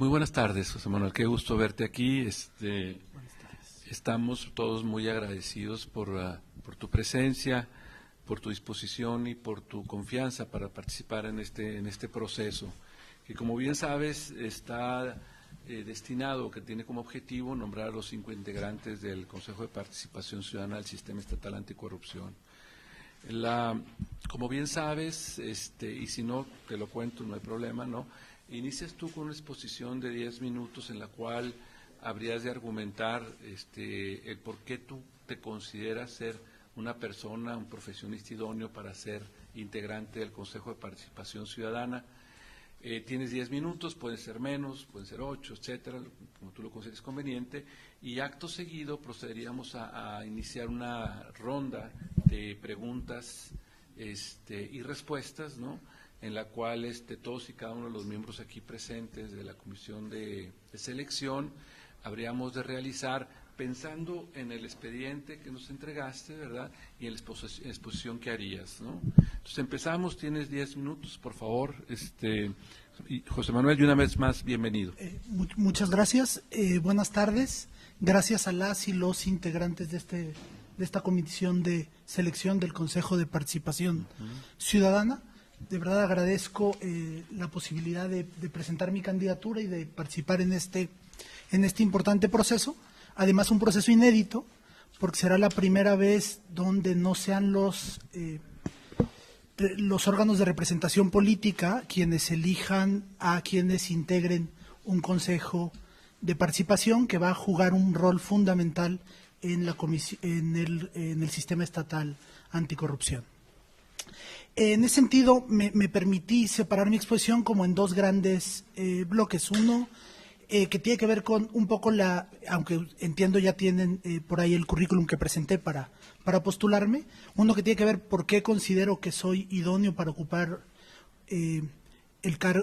Muy buenas tardes, José Manuel, qué gusto verte aquí. Buenas tardes. Estamos todos muy agradecidos por tu presencia, por tu disposición y por tu confianza para participar en este proceso, que como bien sabes está destinado, que tiene como objetivo nombrar a los 5 integrantes del Consejo de Participación Ciudadana del Sistema Estatal Anticorrupción. Como bien sabes, y si no te lo cuento, no hay problema, ¿no? Inicias tú con una exposición de 10 minutos en la cual habrías de argumentar el por qué tú te consideras ser una persona, un profesionista idóneo para ser integrante del Consejo de Participación Ciudadana. Tienes 10 minutos, pueden ser menos, pueden ser 8, etcétera, como tú lo consideres conveniente, y acto seguido procederíamos a iniciar una ronda de preguntas y respuestas, ¿no?, en la cual todos y cada uno de los miembros aquí presentes de la Comisión de Selección habríamos de realizar pensando en el expediente que nos entregaste, ¿verdad?, y en la exposición que harías, ¿no? Entonces empezamos, tienes 10 minutos, por favor. Y José Manuel, y una vez más, bienvenido. Muchas gracias, buenas tardes. Gracias a las y los integrantes de esta comisión de selección del Consejo de Participación Ciudadana. De verdad agradezco la posibilidad de presentar mi candidatura y de participar en este importante proceso. Además, un proceso inédito, porque será la primera vez donde no sean los órganos de representación política quienes elijan a quienes integren un consejo de participación que va a jugar un rol fundamental en el sistema estatal anticorrupción. En ese sentido, me permití separar mi exposición como en dos grandes bloques. Uno, que tiene que ver con un poco aunque entiendo ya tienen por ahí el currículum que presenté para postularme, uno que tiene que ver por qué considero que soy idóneo para ocupar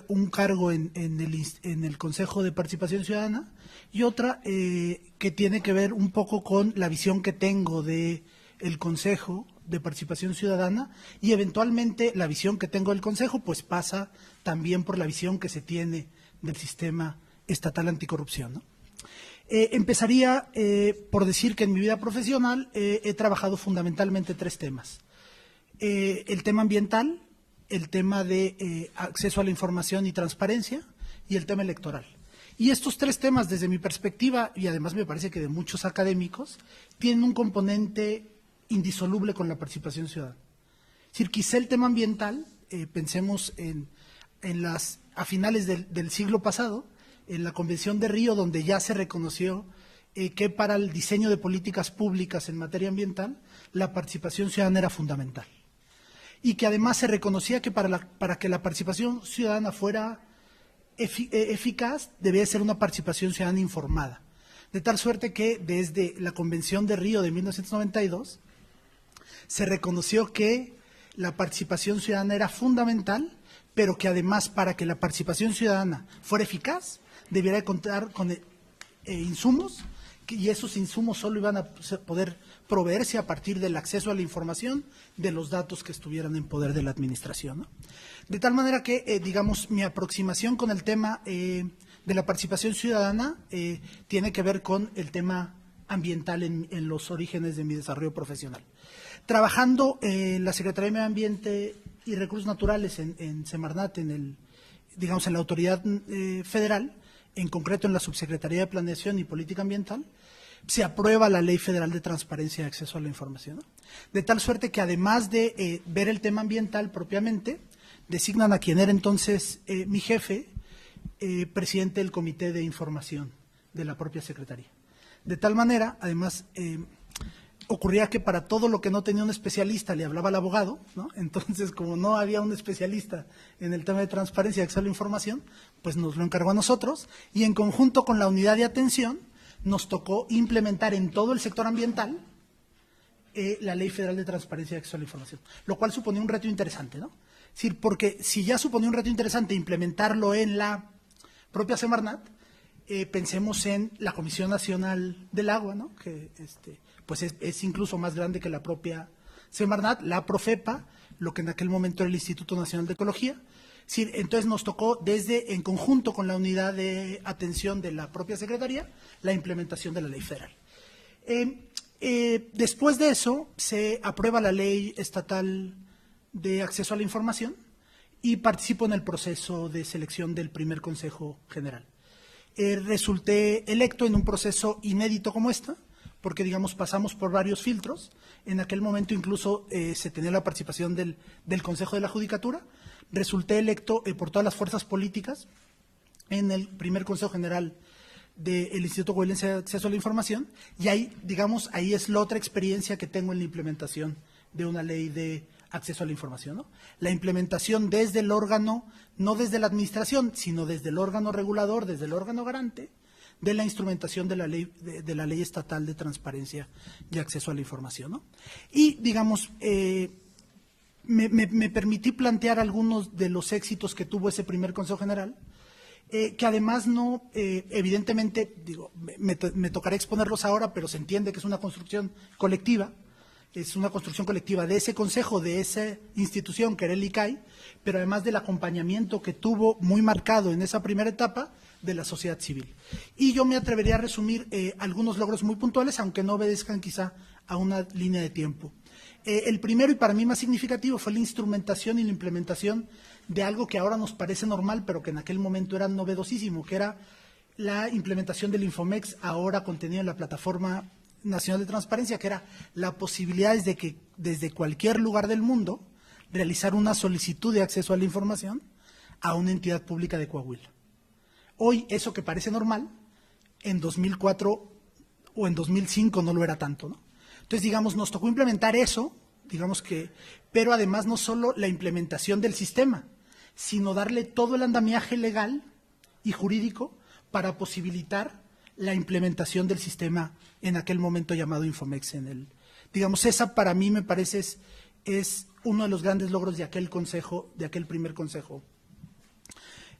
un cargo en el Consejo de Participación Ciudadana, y otra que tiene que ver un poco con la visión que tengo de el Consejo de Participación Ciudadana, y eventualmente la visión que tengo del Consejo pues pasa también por la visión que se tiene del sistema estatal anticorrupción, ¿no? Empezaría por decir que en mi vida profesional he trabajado fundamentalmente 3 temas. El tema ambiental, el tema de acceso a la información y transparencia, y el tema electoral. Y estos 3 temas, desde mi perspectiva, y además me parece que de muchos académicos, tienen un componente indisoluble con la participación ciudadana. Es decir, quizá el tema ambiental, pensemos a finales del siglo pasado, en la Convención de Río, donde ya se reconoció que para el diseño de políticas públicas en materia ambiental, la participación ciudadana era fundamental. Y que además se reconocía que para que la participación ciudadana fuera eficaz, debía ser una participación ciudadana informada. De tal suerte que desde la Convención de Río de 1992, se reconoció que la participación ciudadana era fundamental, pero que además para que la participación ciudadana fuera eficaz, debiera de contar con insumos, y esos insumos solo iban a poder proveerse a partir del acceso a la información de los datos que estuvieran en poder de la administración, ¿no? De tal manera que, digamos, mi aproximación con el tema de la participación ciudadana tiene que ver con el tema ambiental en los orígenes de mi desarrollo profesional. Trabajando en la Secretaría de Medio Ambiente y Recursos Naturales en Semarnat, en la autoridad federal, en concreto en la Subsecretaría de Planeación y Política Ambiental, se aprueba la Ley Federal de Transparencia y Acceso a la Información, ¿no? De tal suerte que además de ver el tema ambiental propiamente, designan a quien era entonces mi jefe, presidente del Comité de Información de la propia Secretaría. De tal manera, además, ocurría que para todo lo que no tenía un especialista le hablaba al abogado, ¿no? Entonces, como no había un especialista en el tema de transparencia y acceso a la información, pues nos lo encargó a nosotros, y en conjunto con la unidad de atención nos tocó implementar en todo el sector ambiental la Ley Federal de Transparencia y Acceso a la Información, lo cual suponía un reto interesante, ¿no? Es decir, porque si ya suponía un reto interesante implementarlo en la propia Semarnat, pensemos en la Comisión Nacional del Agua, ¿no?, que pues es incluso más grande que la propia Semarnat, la Profepa, lo que en aquel momento era el Instituto Nacional de Ecología, Sí, entonces nos tocó en conjunto con la unidad de atención de la propia Secretaría, la implementación de la ley federal. Después de eso, se aprueba la ley estatal de acceso a la información y participo en el proceso de selección del primer Consejo General. Resulté electo en un proceso inédito como esta, porque, digamos, pasamos por varios filtros. En aquel momento incluso se tenía la participación del Consejo de la Judicatura. Resulté electo por todas las fuerzas políticas en el primer Consejo General del Instituto Coahuilense de Acceso a la Información, y ahí, digamos, ahí es la otra experiencia que tengo en la implementación de una ley de acceso a la información, ¿no? La implementación desde el órgano, no desde la administración, sino desde el órgano regulador, desde el órgano garante, de la instrumentación de la ley estatal de transparencia y acceso a la información, ¿no? Y, digamos, me permití plantear algunos de los éxitos que tuvo ese primer Consejo General, que además no, evidentemente, digo, me tocará exponerlos ahora, pero se entiende que es una construcción colectiva. Es una construcción colectiva de ese consejo, de esa institución que era el ICAI, pero además del acompañamiento que tuvo muy marcado en esa primera etapa de la sociedad civil. Y yo me atrevería a resumir algunos logros muy puntuales, aunque no obedezcan quizá a una línea de tiempo. El primero y para mí más significativo fue la instrumentación y la implementación de algo que ahora nos parece normal, pero que en aquel momento era novedosísimo, que era la implementación del Infomex, ahora contenido en la Plataforma Nacional de Transparencia, que era la posibilidad de que desde cualquier lugar del mundo realizar una solicitud de acceso a la información a una entidad pública de Coahuila. Hoy eso que parece normal, en 2004 o en 2005 no lo era tanto, ¿no? Entonces, digamos, nos tocó implementar eso, digamos que, pero además no solo la implementación del sistema, sino darle todo el andamiaje legal y jurídico para posibilitar la implementación del sistema en aquel momento llamado Infomex. Digamos, esa para mí me parece es uno de los grandes logros de aquel consejo, de aquel primer Consejo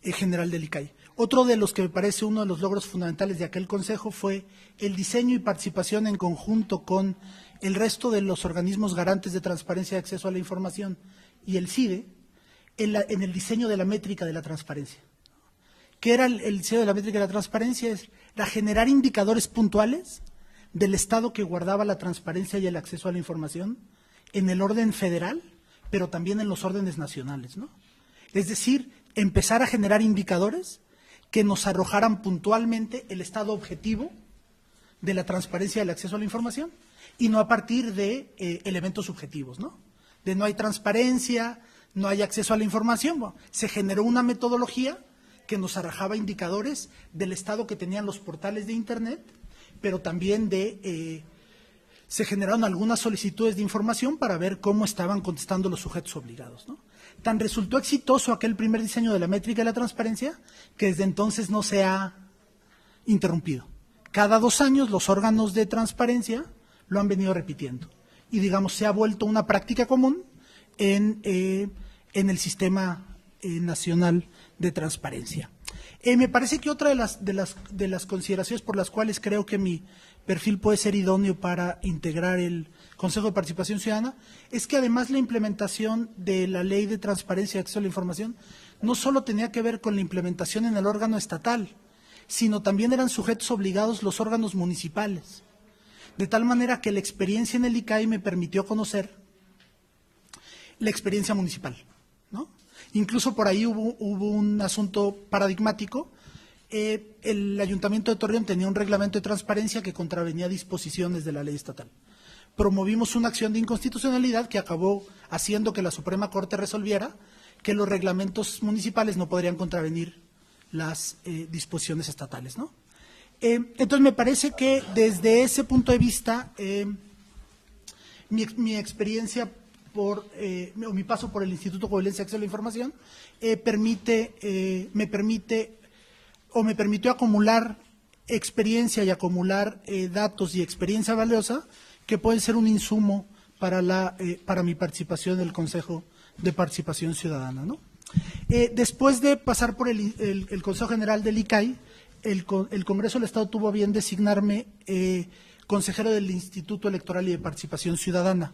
General del ICAI. Otro de los que me parece uno de los logros fundamentales de aquel consejo fue el diseño y participación en conjunto con el resto de los organismos garantes de transparencia y acceso a la información y el CIDE en el diseño de la métrica de la transparencia. ¿Qué era el diseño de la métrica de la transparencia? Era generar indicadores puntuales del estado que guardaba la transparencia y el acceso a la información en el orden federal, pero también en los órdenes nacionales, ¿no? Es decir, empezar a generar indicadores que nos arrojaran puntualmente el estado objetivo de la transparencia y el acceso a la información, y no a partir de elementos subjetivos, ¿no? De no hay transparencia, no hay acceso a la información. Bueno, se generó una metodología que nos arrojaba indicadores del estado que tenían los portales de Internet, pero también se generaron algunas solicitudes de información para ver cómo estaban contestando los sujetos obligados, ¿no? Tan resultó exitoso aquel primer diseño de la métrica de la transparencia que desde entonces no se ha interrumpido. Cada 2 años los órganos de transparencia lo han venido repitiendo y, digamos, se ha vuelto una práctica común en el sistema nacional de transparencia. Me parece que otra de las consideraciones por las cuales creo que mi perfil puede ser idóneo para integrar el Consejo de Participación Ciudadana es que además la implementación de la Ley de Transparencia y Acceso a la Información no solo tenía que ver con la implementación en el órgano estatal, sino también eran sujetos obligados los órganos municipales. De tal manera que la experiencia en el ICAI me permitió conocer la experiencia municipal, ¿no? Incluso por ahí hubo un asunto paradigmático. El Ayuntamiento de Torreón tenía un reglamento de transparencia que contravenía disposiciones de la ley estatal. Promovimos una acción de inconstitucionalidad que acabó haciendo que la Suprema Corte resolviera que los reglamentos municipales no podrían contravenir las disposiciones estatales, ¿no? Entonces, me parece que desde ese punto de vista, mi experiencia o mi paso por el Instituto Coahuilense de Acceso a la Información me permitió acumular experiencia y acumular datos y experiencia valiosa que pueden ser un insumo para mi participación en el Consejo de Participación Ciudadana, ¿no? Después de pasar por el Consejo General del ICAI, el Congreso del Estado tuvo a bien designarme consejero del Instituto Electoral y de Participación Ciudadana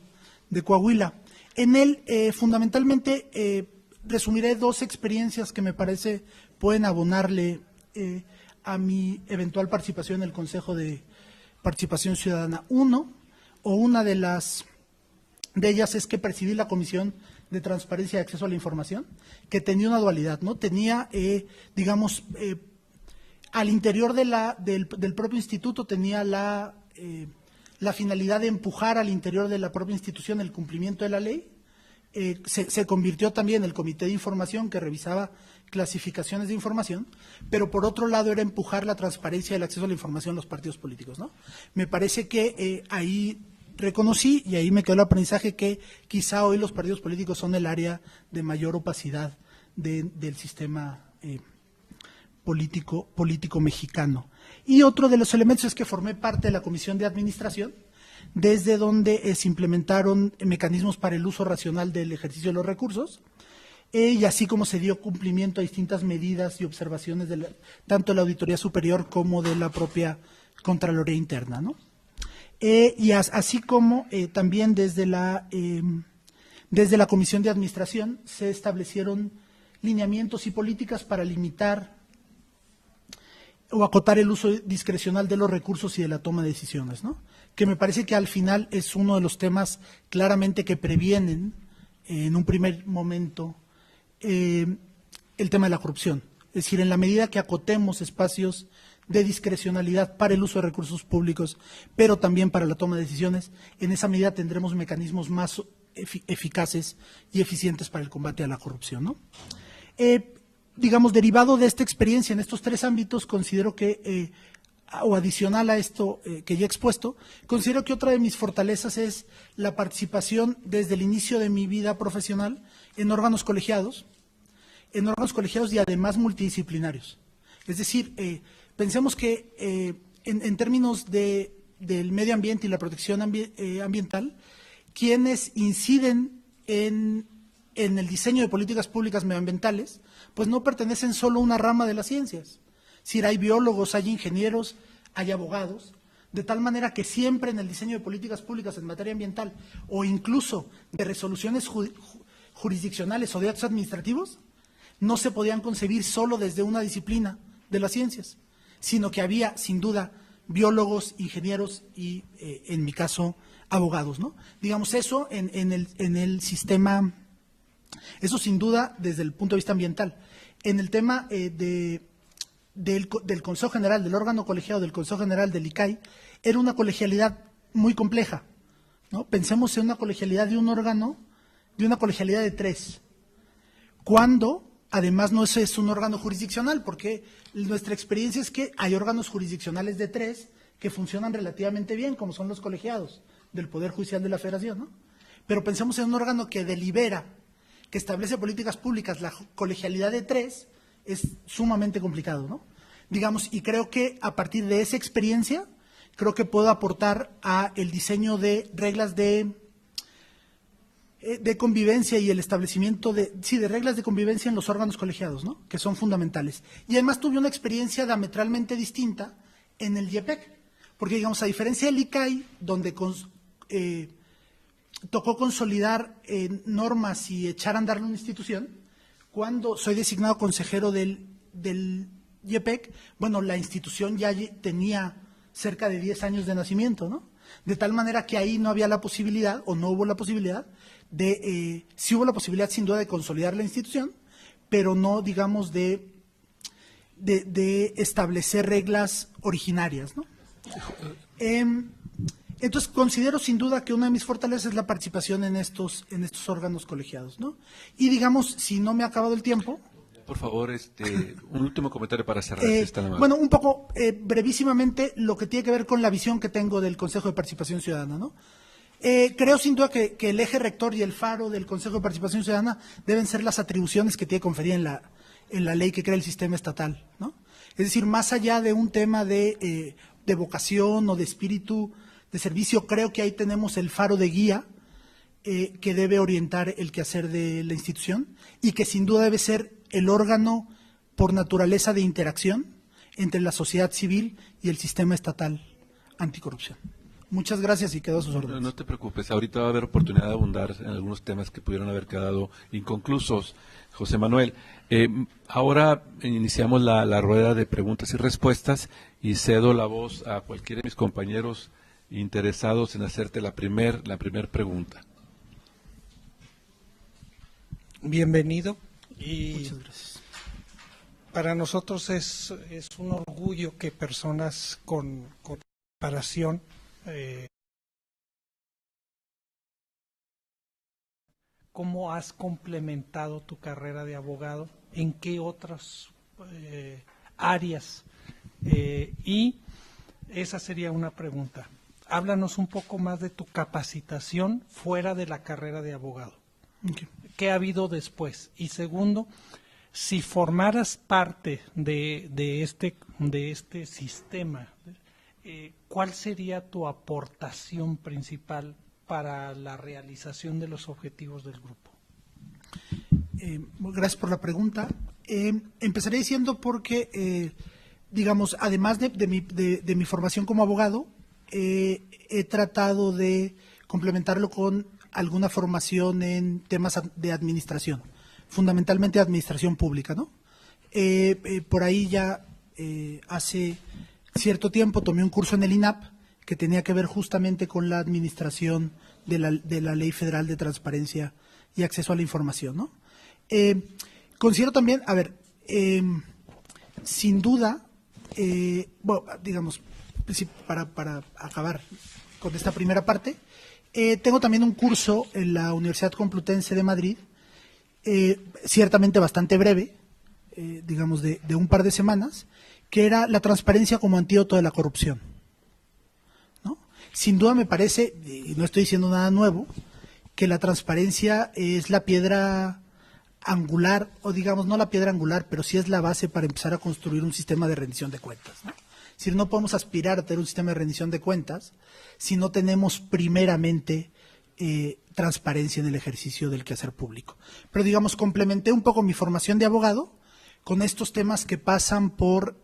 de Coahuila. En él, fundamentalmente, resumiré dos experiencias que me parece pueden abonarle a mi eventual participación en el Consejo de Participación Ciudadana. Una de ellas es que presidí la Comisión de Transparencia y Acceso a la Información, que tenía una dualidad, ¿no? Tenía, al interior del propio instituto tenía la finalidad de empujar al interior de la propia institución el cumplimiento de la ley. Se convirtió también en el Comité de Información que revisaba clasificaciones de información, pero por otro lado era empujar la transparencia y el acceso a la información en los partidos políticos, ¿no? Me parece que ahí reconocí, y ahí me quedó el aprendizaje, que quizá hoy los partidos políticos son el área de mayor opacidad del sistema político mexicano. Y otro de los elementos es que formé parte de la Comisión de Administración, desde donde se implementaron mecanismos para el uso racional del ejercicio de los recursos, y así como se dio cumplimiento a distintas medidas y observaciones tanto de la Auditoría Superior como de la propia Contraloría Interna, ¿no? Y así como también desde la Comisión de Administración se establecieron lineamientos y políticas para limitar o acotar el uso discrecional de los recursos y de la toma de decisiones, ¿no? Que me parece que al final es uno de los temas claramente que previenen en un primer momento el tema de la corrupción. Es decir, en la medida que acotemos espacios de discrecionalidad para el uso de recursos públicos, pero también para la toma de decisiones, en esa medida tendremos mecanismos más eficaces y eficientes para el combate a la corrupción, ¿no? Derivado de esta experiencia en estos tres ámbitos, considero que, o adicional a esto que ya he expuesto, considero que otra de mis fortalezas es la participación desde el inicio de mi vida profesional en órganos colegiados y además multidisciplinarios. Es decir, pensemos que en términos del medio ambiente y la protección ambiental, quienes inciden en el diseño de políticas públicas medioambientales, pues no pertenecen solo a una rama de las ciencias. Es decir, hay biólogos, hay ingenieros, hay abogados, de tal manera que siempre en el diseño de políticas públicas en materia ambiental o incluso de resoluciones jurisdiccionales o de actos administrativos, no se podían concebir solo desde una disciplina de las ciencias, sino que había, sin duda, biólogos, ingenieros y, en mi caso, abogados, ¿no? Digamos, eso en el sistema, eso sin duda desde el punto de vista ambiental. En el tema del Consejo General, del órgano colegiado del Consejo General del ICAI, era una colegialidad muy compleja, ¿no? Pensemos en una colegialidad de un órgano, de una colegialidad de 3, cuando además no es un órgano jurisdiccional, porque nuestra experiencia es que hay órganos jurisdiccionales de 3 que funcionan relativamente bien, como son los colegiados del Poder Judicial de la Federación, ¿no? Pero pensemos en un órgano que delibera, que establece políticas públicas, la colegialidad de 3 es sumamente complicado, ¿no? Y creo que a partir de esa experiencia, creo que puedo aportar a el diseño de reglas de convivencia y el establecimiento de reglas de convivencia en los órganos colegiados, ¿no? Que son fundamentales. Y además tuve una experiencia diametralmente distinta en el IEPEC, porque a diferencia del ICAI, donde tocó consolidar normas y echar a andar una institución, cuando soy designado consejero del IEPEC, bueno, la institución ya tenía cerca de 10 años de nacimiento, ¿no? De tal manera que ahí no había la posibilidad, o no hubo la posibilidad, sí hubo la posibilidad sin duda de consolidar la institución, pero no, de establecer reglas originarias, ¿no? Entonces, considero sin duda que una de mis fortalezas es la participación en estos órganos colegiados, ¿no? Y si no me ha acabado el tiempo. Por favor, un último comentario para cerrar. Si está amable. Bueno, un poco brevísimamente lo que tiene que ver con la visión que tengo del Consejo de Participación Ciudadana, ¿no? Creo sin duda que el eje rector y el faro del Consejo de Participación Ciudadana deben ser las atribuciones que tiene conferida en la ley que crea el sistema estatal, ¿no? Es decir, más allá de un tema de vocación o de espíritu de servicio, creo que ahí tenemos el faro de guía que debe orientar el quehacer de la institución y que sin duda debe ser el órgano por naturaleza de interacción entre la sociedad civil y el sistema estatal anticorrupción. Muchas gracias y quedo a sus No, órdenes. no te preocupes, ahorita va a haber oportunidad de abundar en algunos temas que pudieron haber quedado inconclusos, José Manuel. Ahora iniciamos la rueda de preguntas y respuestas y cedo la voz a cualquiera de mis compañeros interesados en hacerte la primer pregunta. Bienvenido y Muchas gracias. para nosotros es un orgullo que personas con preparación ¿cómo has complementado tu carrera de abogado? ¿En qué otras áreas? Y esa sería una pregunta. Háblanos un poco más de tu capacitación fuera de la carrera de abogado. Okay. ¿Qué ha habido después? Y segundo, si formaras parte de este sistema, ¿cuál sería tu aportación principal para la realización de los objetivos del grupo? Gracias por la pregunta. Empezaré diciendo porque, digamos, además de mi formación como abogado, he tratado de complementarlo con alguna formación en temas de administración, fundamentalmente administración pública, ¿no? Por ahí ya hace cierto tiempo tomé un curso en el INAP que tenía que ver justamente con la administración de la Ley Federal de Transparencia y Acceso a la Información, ¿no? Considero también, a ver, sin duda, bueno, digamos, para acabar con esta primera parte, tengo también un curso en la Universidad Complutense de Madrid, ciertamente bastante breve, digamos de un par de semanas, que era la transparencia como antídoto de la corrupción, ¿no? Sin duda me parece, y no estoy diciendo nada nuevo, que la transparencia es la piedra angular, o digamos no la piedra angular, pero sí es la base para empezar a construir un sistema de rendición de cuentas, ¿no? Es decir, no podemos aspirar a tener un sistema de rendición de cuentas si no tenemos primeramente transparencia en el ejercicio del quehacer público. Pero digamos, complementé un poco mi formación de abogado con estos temas que pasan por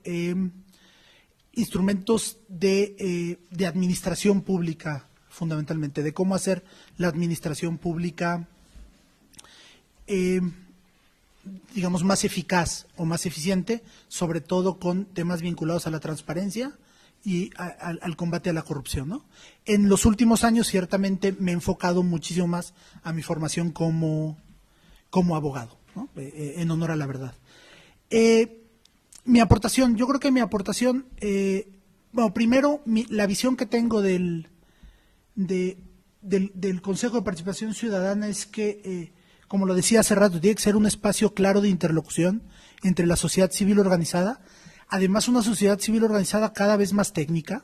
instrumentos de administración pública, fundamentalmente, de cómo hacer la administración pública digamos, más eficaz o más eficiente, sobre todo con temas vinculados a la transparencia y al combate a la corrupción, ¿no? En los últimos años, ciertamente, me he enfocado muchísimo más a mi formación como abogado, ¿no? En honor a la verdad. Mi aportación, yo creo que mi aportación, bueno, primero, la visión que tengo del Consejo de Participación Ciudadana es que como lo decía hace rato, tiene que ser un espacio claro de interlocución entre la sociedad civil organizada, además una sociedad civil organizada cada vez más técnica,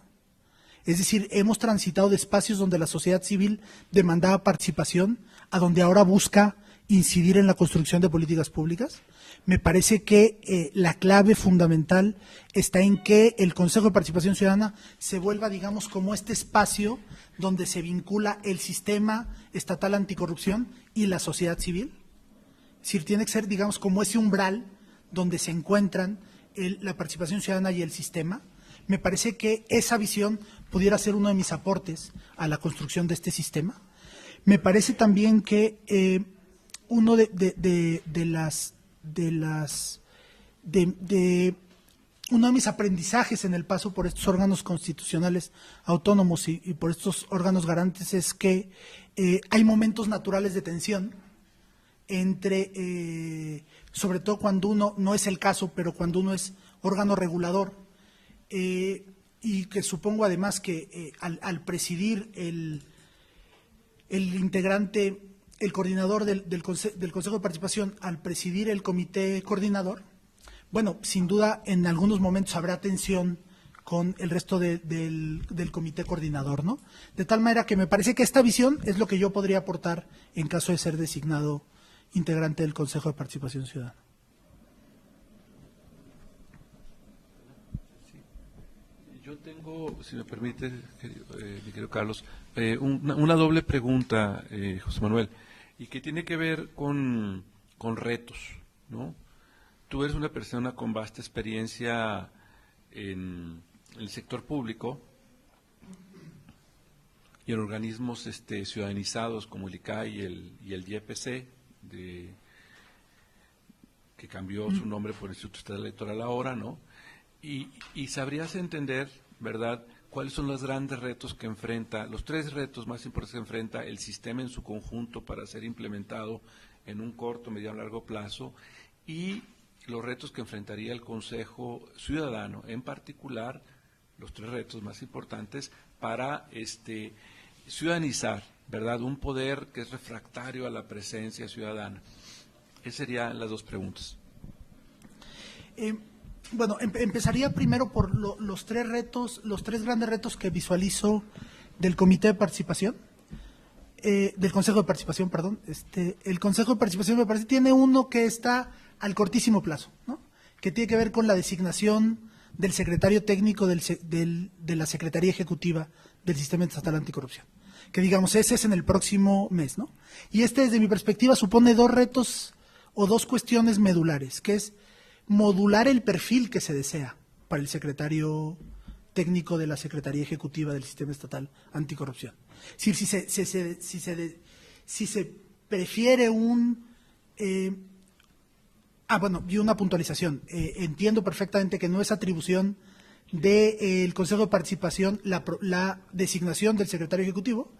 es decir, hemos transitado de espacios donde la sociedad civil demandaba participación a donde ahora busca incidir en la construcción de políticas públicas. Me parece que la clave fundamental está en que el Consejo de Participación Ciudadana se vuelva, digamos, como este espacio donde se vincula el sistema estatal anticorrupción y la sociedad civil. Es decir, tiene que ser, digamos, como ese umbral donde se encuentran la participación ciudadana y el sistema. Me parece que esa visión pudiera ser uno de mis aportes a la construcción de este sistema. Me parece también que uno uno de mis aprendizajes en el paso por estos órganos constitucionales autónomos y por estos órganos garantes es que hay momentos naturales de tensión entre, sobre todo cuando uno, no es el caso, pero cuando uno es órgano regulador, y que supongo además que al presidir el integrante, el coordinador del Consejo de Participación, al presidir el comité coordinador, bueno, sin duda en algunos momentos habrá tensión con el resto del comité coordinador, ¿no? De tal manera que me parece que esta visión es lo que yo podría aportar en caso de ser designado integrante del Consejo de Participación Ciudadana. Yo tengo, si me permite, mi querido Carlos, una doble pregunta, José Manuel, y que tiene que ver con retos, ¿no? Tú eres una persona con vasta experiencia en el sector público y en organismos ciudadanizados como el ICAI y el YPC, que cambió su nombre por el Instituto Estatal Electoral ahora, ¿no? Y sabrías entender, ¿verdad?, cuáles son los grandes retos que enfrenta, los 3 retos más importantes que enfrenta el sistema en su conjunto para ser implementado en un corto, mediano, largo plazo, y los retos que enfrentaría el Consejo Ciudadano, en particular, los 3 retos más importantes para ciudadanizar, ¿verdad?, un poder que es refractario a la presencia ciudadana. Esas serían las 2 preguntas. Bueno, empezaría primero por los 3 retos, los 3 grandes retos que visualizo del Comité de Participación, del Consejo de Participación, perdón. El Consejo de Participación me parece tiene uno que está al cortísimo plazo, ¿no?, que tiene que ver con la designación del secretario técnico de la Secretaría Ejecutiva del Sistema Estatal Anticorrupción, que digamos ese es en el próximo mes, ¿no? Y desde mi perspectiva supone 2 retos o 2 cuestiones medulares, que es modular el perfil que se desea para el secretario técnico de la Secretaría Ejecutiva del Sistema Estatal Anticorrupción. Es decir, si se prefiere y una puntualización. Entiendo perfectamente que no es atribución del Consejo de Participación la designación del secretario ejecutivo,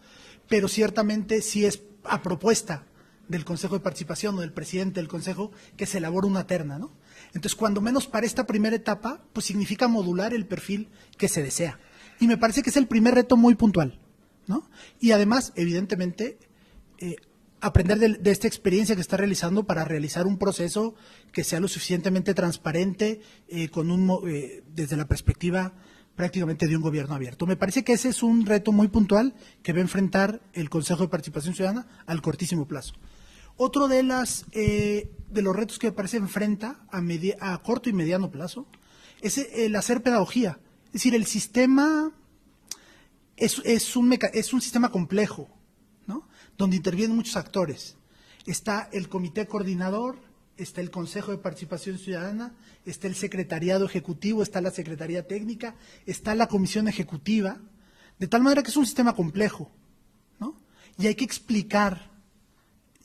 pero ciertamente sí es a propuesta del Consejo de Participación o del presidente del Consejo que se elabore una terna, ¿no? Entonces, cuando menos para esta primera etapa, pues significa modular el perfil que se desea. Y me parece que es el primer reto muy puntual, ¿no? Y además, evidentemente, aprender de esta experiencia que está realizando para realizar un proceso que sea lo suficientemente transparente desde la perspectiva prácticamente de un gobierno abierto. Me parece que ese es un reto muy puntual que va a enfrentar el Consejo de Participación Ciudadana al cortísimo plazo. Otro de los retos que me parece enfrenta a corto y mediano plazo es el hacer pedagogía. Es decir, el sistema es un sistema complejo, ¿no?, donde intervienen muchos actores. Está el comité coordinador, está el Consejo de Participación Ciudadana, está el secretariado ejecutivo, está la secretaría técnica, está la comisión ejecutiva, de tal manera que es un sistema complejo, ¿no? Y hay que explicar,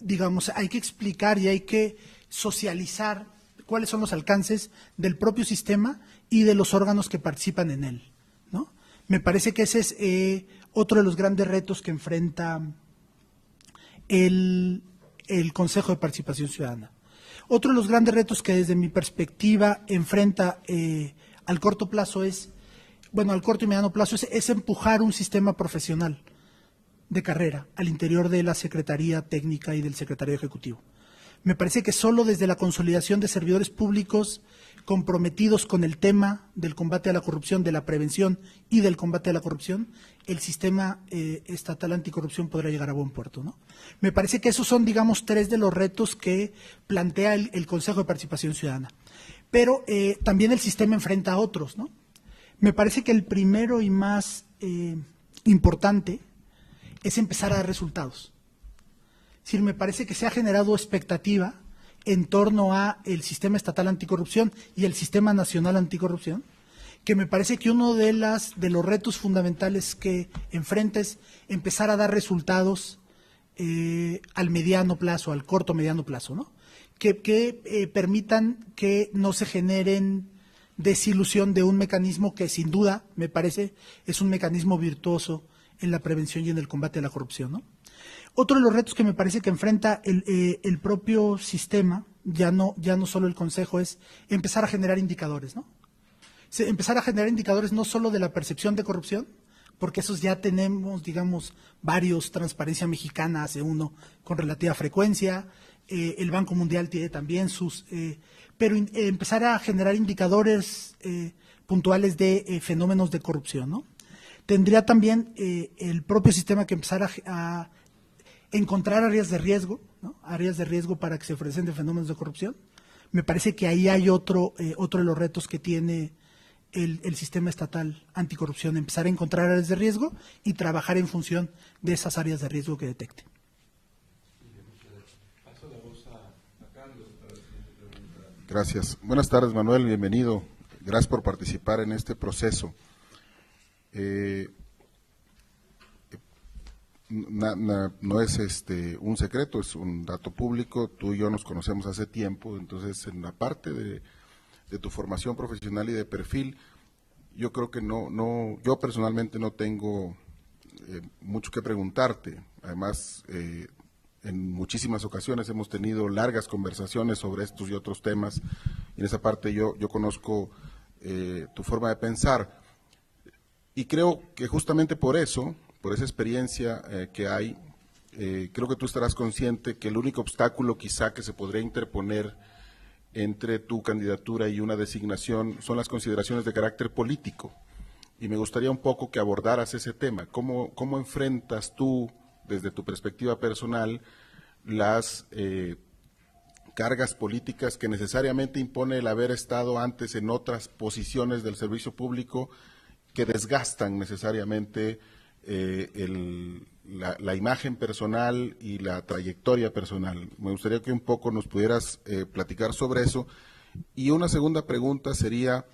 y hay que socializar cuáles son los alcances del propio sistema y de los órganos que participan en él, ¿no? Me parece que ese es otro de los grandes retos que enfrenta el Consejo de Participación Ciudadana. Otro de los grandes retos que desde mi perspectiva enfrenta al corto y mediano plazo es empujar un sistema profesional de carrera al interior de la Secretaría Técnica y del Secretario Ejecutivo. Me parece que solo desde la consolidación de servidores públicos comprometidos con el tema del combate a la corrupción, de la prevención y del combate a la corrupción, el sistema estatal anticorrupción podrá llegar a buen puerto, ¿no? Me parece que esos son, 3 de los retos que plantea el Consejo de Participación Ciudadana. Pero también el sistema enfrenta a otros, ¿no? Me parece que el primero y más importante es empezar a dar resultados. Es decir, me parece que se ha generado expectativa en torno a el sistema estatal anticorrupción y el sistema nacional anticorrupción, que me parece que uno de los retos fundamentales que enfrenta es empezar a dar resultados al mediano plazo, al corto mediano plazo, ¿no? Que permitan que no se generen desilusión de un mecanismo que sin duda, me parece, es un mecanismo virtuoso en la prevención y en el combate a la corrupción, ¿no? Otro de los retos que me parece que enfrenta el propio sistema, ya no solo el Consejo, es empezar a generar indicadores, ¿no? Empezar a generar indicadores no solo de la percepción de corrupción, porque esos ya tenemos, varios. Transparencia Mexicana hace uno con relativa frecuencia, el Banco Mundial tiene también sus, pero empezar a generar indicadores puntuales de fenómenos de corrupción, ¿no? Tendría también el propio sistema que empezar a encontrar áreas de riesgo, ¿no? Áreas de riesgo para que se presenten fenómenos de corrupción. Me parece que ahí hay otro de los retos que tiene el sistema estatal anticorrupción, empezar a encontrar áreas de riesgo y trabajar en función de esas áreas de riesgo que detecte. Gracias. Buenas tardes, Manuel, bienvenido. Gracias por participar en este proceso. no es un secreto, es un dato público. Tú y yo nos conocemos hace tiempo, entonces en la parte de tu formación profesional y de perfil, yo creo que yo personalmente no tengo mucho que preguntarte. Además, en muchísimas ocasiones hemos tenido largas conversaciones sobre estos y otros temas, y en esa parte yo conozco tu forma de pensar. Y creo que justamente por eso, por esa experiencia que hay, creo que tú estarás consciente que el único obstáculo quizá que se podría interponer entre tu candidatura y una designación son las consideraciones de carácter político. Y me gustaría un poco que abordaras ese tema. ¿Cómo enfrentas tú, desde tu perspectiva personal, las cargas políticas que necesariamente impone el haber estado antes en otras posiciones del servicio público que desgastan necesariamente la imagen personal y la trayectoria personal? Me gustaría que un poco nos pudieras platicar sobre eso. Y una segunda pregunta sería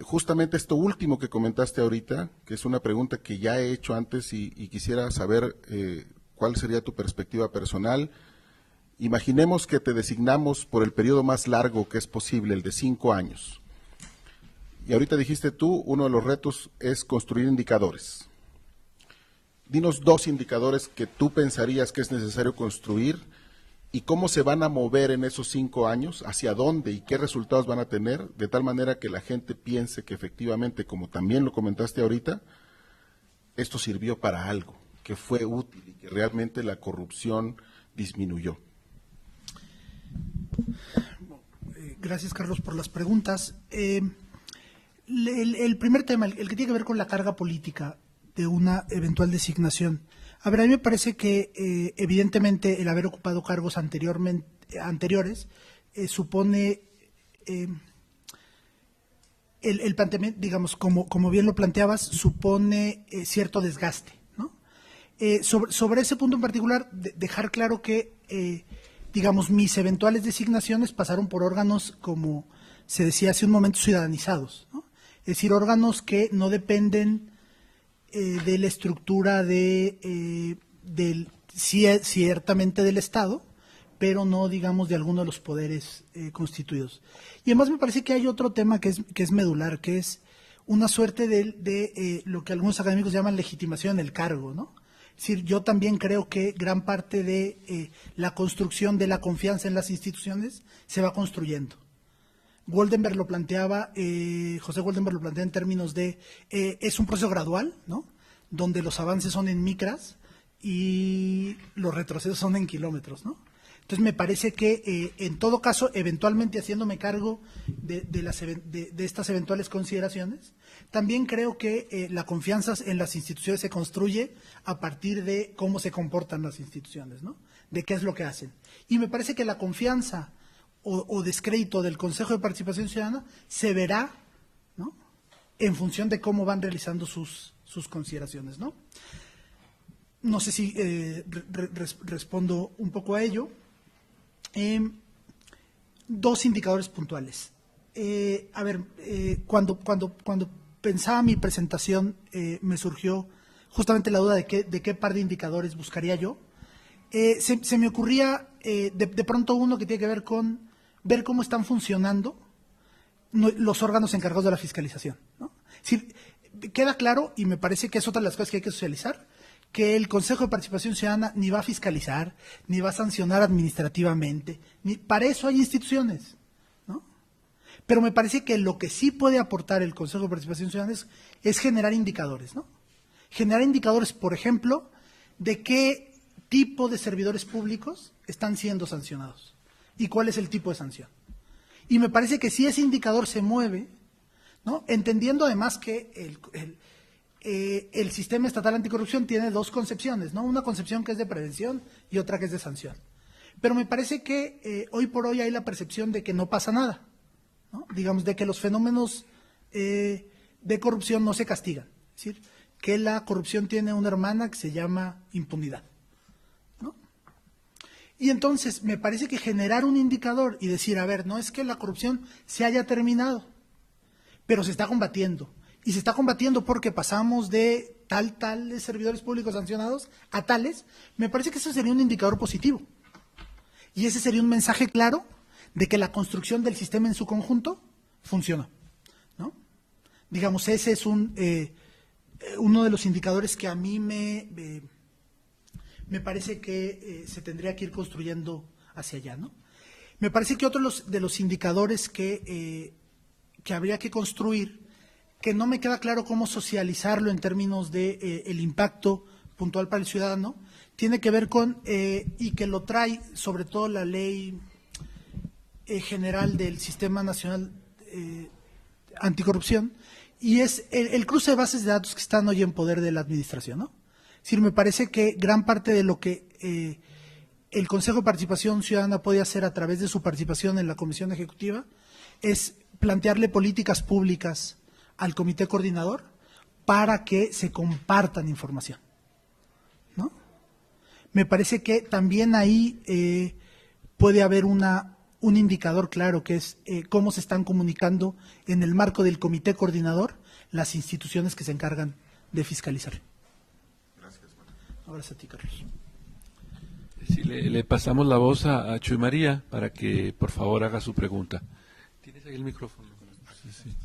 justamente esto último que comentaste ahorita, que es una pregunta que ya he hecho antes y quisiera saber cuál sería tu perspectiva personal. Imaginemos que te designamos por el periodo más largo que es posible, el de 5 años. Y ahorita dijiste tú, uno de los retos es construir indicadores. Dinos 2 indicadores que tú pensarías que es necesario construir y cómo se van a mover en esos 5 años, hacia dónde y qué resultados van a tener, de tal manera que la gente piense que efectivamente, como también lo comentaste ahorita, esto sirvió para algo, que fue útil y que realmente la corrupción disminuyó. Gracias, Carlos, por las preguntas. El primer tema, el que tiene que ver con la carga política de una eventual designación. A ver, a mí me parece que evidentemente el haber ocupado cargos anteriores supone el planteamiento, digamos, como bien lo planteabas, supone cierto desgaste, ¿no? Sobre ese punto en particular, dejar claro que, digamos, mis eventuales designaciones pasaron por órganos, como se decía hace un momento, ciudadanizados, ¿no? Es decir, órganos que no dependen de la estructura ciertamente del Estado, pero no, digamos, de alguno de los poderes constituidos. Y además me parece que hay otro tema que es medular, que es una suerte de lo que algunos académicos llaman legitimación del cargo, ¿no? Es decir, yo también creo que gran parte de la construcción de la confianza en las instituciones se va construyendo. Goldenberg lo planteaba, José Goldenberg lo plantea en términos de, es un proceso gradual, ¿no? Donde los avances son en micras y los retrocesos son en kilómetros, ¿no? Entonces me parece que en todo caso, eventualmente haciéndome cargo de estas eventuales consideraciones, también creo que la confianza en las instituciones se construye a partir de cómo se comportan las instituciones, ¿no? De qué es lo que hacen. Y me parece que la confianza o descrédito del Consejo de Participación Ciudadana se verá, ¿no?, en función de cómo van realizando sus consideraciones, ¿no? No sé si respondo un poco a ello. 2 indicadores puntuales. Cuando pensaba mi presentación, me surgió justamente la duda de qué par de indicadores buscaría yo. Se me ocurría de pronto uno que tiene que ver con ver cómo están funcionando los órganos encargados de la fiscalización, ¿no? Es decir, queda claro, y me parece que es otra de las cosas que hay que socializar, que el Consejo de Participación Ciudadana ni va a fiscalizar, ni va a sancionar administrativamente, para eso hay instituciones, ¿no? Pero me parece que lo que sí puede aportar el Consejo de Participación Ciudadana es generar indicadores, ¿no? Generar indicadores, por ejemplo, de qué tipo de servidores públicos están siendo sancionados y cuál es el tipo de sanción. Y me parece que si ese indicador se mueve, ¿no?, entendiendo además que el sistema estatal anticorrupción tiene 2 concepciones, ¿no? Una concepción que es de prevención y otra que es de sanción. Pero me parece que hoy por hoy hay la percepción de que no pasa nada, ¿no? Digamos, de que los fenómenos de corrupción no se castigan. Es decir, que la corrupción tiene una hermana que se llama impunidad, ¿no? Y entonces me parece que generar un indicador y decir, a ver, no es que la corrupción se haya terminado, pero se está combatiendo. y se está combatiendo porque pasamos de tales servidores públicos sancionados a tales, me parece que eso sería un indicador positivo. Y ese sería un mensaje claro de que la construcción del sistema en su conjunto funciona, ¿no? Digamos, ese es uno de los indicadores que a mí me parece que se tendría que ir construyendo hacia allá, ¿no? Me parece que otro de los indicadores que habría que construir, que no me queda claro cómo socializarlo en términos de el impacto puntual para el ciudadano, tiene que ver con, y que lo trae sobre todo la ley general del Sistema Nacional Anticorrupción, y es el cruce de bases de datos que están hoy en poder de la administración, ¿no? Es decir, me parece que gran parte de lo que el Consejo de Participación Ciudadana puede hacer a través de su participación en la Comisión Ejecutiva es plantearle políticas públicas al Comité Coordinador para que se compartan información, ¿no? Me parece que también ahí puede haber un indicador claro, que es cómo se están comunicando en el marco del Comité Coordinador las instituciones que se encargan de fiscalizar. Gracias, Manuel. Gracias a ti, Carlos. Sí, le pasamos la voz a Chuy María para que por favor haga su pregunta. ¿Tienes ahí el micrófono? Sí, sí.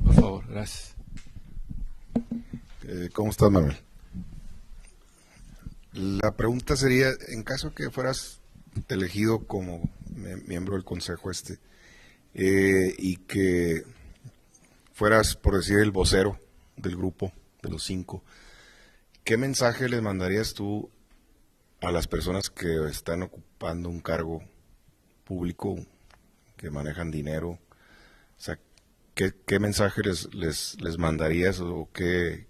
Por favor, gracias. ¿Cómo estás, Manuel? La pregunta sería, en caso que fueras elegido como miembro del consejo y que fueras, por decir, el vocero del grupo de los 5, ¿qué mensaje les mandarías tú a las personas que están ocupando un cargo público, que manejan dinero? O sea, ¿qué mensaje les mandarías o qué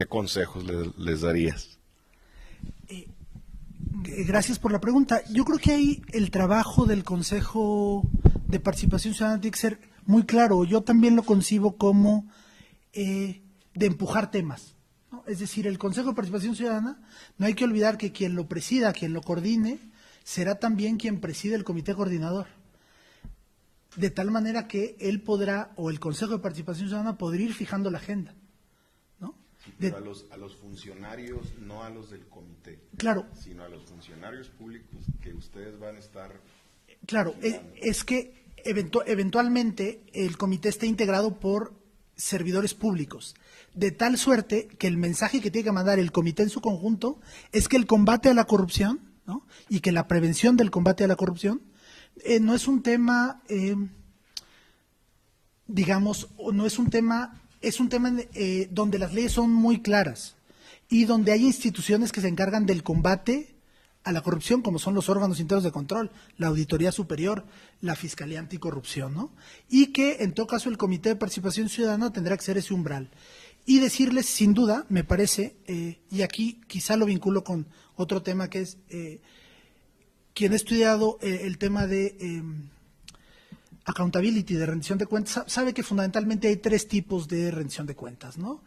consejos les darías? Gracias por la pregunta. Yo creo que ahí el trabajo del Consejo de Participación Ciudadana tiene que ser muy claro. Yo también lo concibo como de empujar temas, ¿no? Es decir, el Consejo de Participación Ciudadana, no hay que olvidar que quien lo presida, quien lo coordine, será también quien preside el Comité Coordinador. De tal manera que él podrá, o el Consejo de Participación Ciudadana, podrá ir fijando la agenda, ¿no? Pero a los funcionarios, no a los del comité. Claro. Sino a los funcionarios públicos que ustedes van a estar. Claro, es que eventualmente el comité está integrado por servidores públicos, de tal suerte que el mensaje que tiene que mandar el comité en su conjunto es que el combate a la corrupción, ¿no? Y que la prevención del combate a la corrupción no es un tema, digamos, no es un tema. Es un tema donde las leyes son muy claras y donde hay instituciones que se encargan del combate a la corrupción, como son los órganos internos de control, la Auditoría Superior, la Fiscalía Anticorrupción, ¿no? Y que, en todo caso, el Comité de Participación Ciudadana tendrá que ser ese umbral. Y decirles, sin duda, me parece, y aquí quizá lo vinculo con otro tema que es, quien ha estudiado el tema de accountability, de rendición de cuentas, sabe que fundamentalmente hay 3 tipos de rendición de cuentas, ¿no?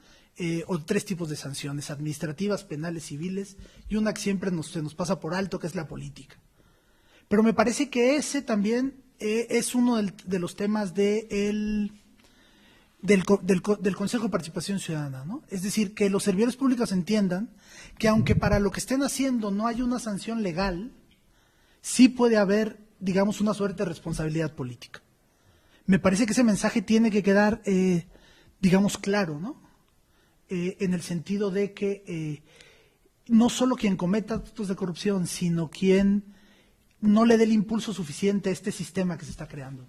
O 3 tipos de sanciones, administrativas, penales, civiles, y una que siempre se nos pasa por alto, que es la política. Pero me parece que ese también es uno de los temas del Consejo de Participación Ciudadana, ¿no? Es decir, que los servidores públicos entiendan que aunque para lo que estén haciendo no hay una sanción legal, sí puede haber, digamos, una suerte de responsabilidad política. Me parece que ese mensaje tiene que quedar, digamos, claro, ¿no? En el sentido de que no solo quien cometa actos de corrupción, sino quien no le dé el impulso suficiente a este sistema que se está creando.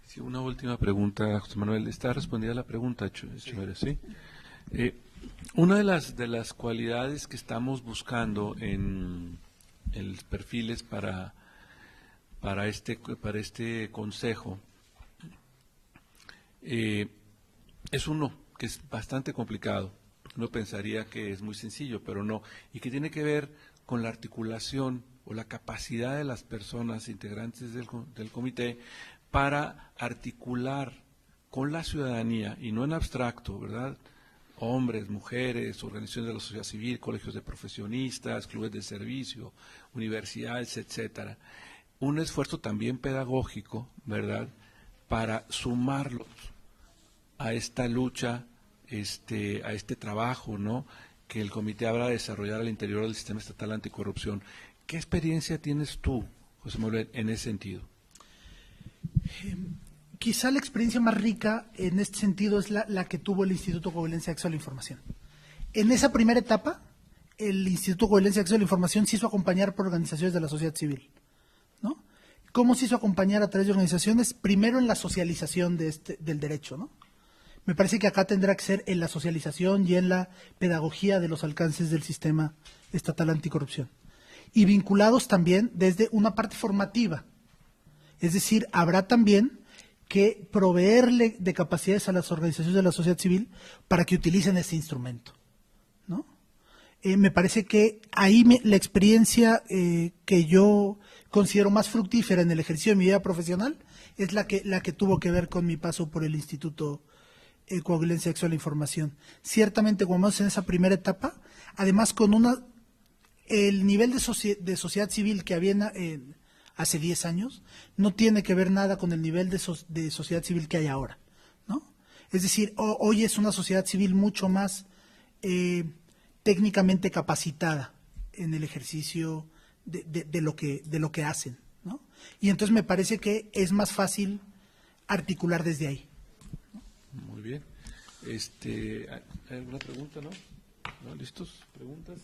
Sí, una última pregunta, José Manuel. ¿Está respondida la pregunta, Chumaria? Sí. Una de las cualidades que estamos buscando en los perfiles para este consejo es uno que es bastante complicado. Uno pensaría que es muy sencillo, pero no, y que tiene que ver con la articulación o la capacidad de las personas integrantes del comité para articular con la ciudadanía, y no en abstracto, ¿verdad?, hombres, mujeres, organizaciones de la sociedad civil, colegios de profesionistas, clubes de servicio, universidades, etcétera. Un esfuerzo también pedagógico, ¿verdad?, para sumarlos a esta lucha, a este trabajo, ¿no?, que el comité habrá de desarrollar al interior del sistema estatal anticorrupción. ¿Qué experiencia tienes tú, José Manuel, en ese sentido? Quizá la experiencia más rica en este sentido es la que tuvo el Instituto Coahuilense de Acceso a la Información. En esa primera etapa, el Instituto Coahuilense de Acceso a la Información se hizo acompañar por organizaciones de la sociedad civil, ¿no? ¿Cómo se hizo acompañar a través de organizaciones? Primero en la socialización del derecho, ¿no? Me parece que acá tendrá que ser en la socialización y en la pedagogía de los alcances del sistema estatal anticorrupción. Y vinculados también desde una parte formativa. Es decir, habrá también que proveerle de capacidades a las organizaciones de la sociedad civil para que utilicen ese instrumento, ¿no? Me parece que ahí la experiencia que yo considero más fructífera en el ejercicio de mi vida profesional es la que tuvo que ver con mi paso por el Instituto Coahuilense de Acceso a la Información. Ciertamente, como vemos en esa primera etapa, además con el nivel de sociedad civil que había hace 10 años, no tiene que ver nada con el nivel de sociedad civil que hay ahora, ¿no? Es decir, hoy es una sociedad civil mucho más técnicamente capacitada en el ejercicio de lo que hacen, ¿no? Y entonces me parece que es más fácil articular desde ahí. Muy bien. ¿Hay alguna pregunta, no? ¿No? ¿Listos? ¿Preguntas?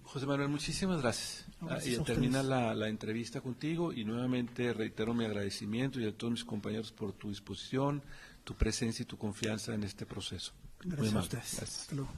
José Manuel, muchísimas gracias. Gracias a Termina ustedes. la entrevista contigo y nuevamente reitero mi agradecimiento y a todos mis compañeros por tu disposición, tu presencia y tu confianza en este proceso. Gracias a Muy amable. ustedes. Gracias. Hasta luego.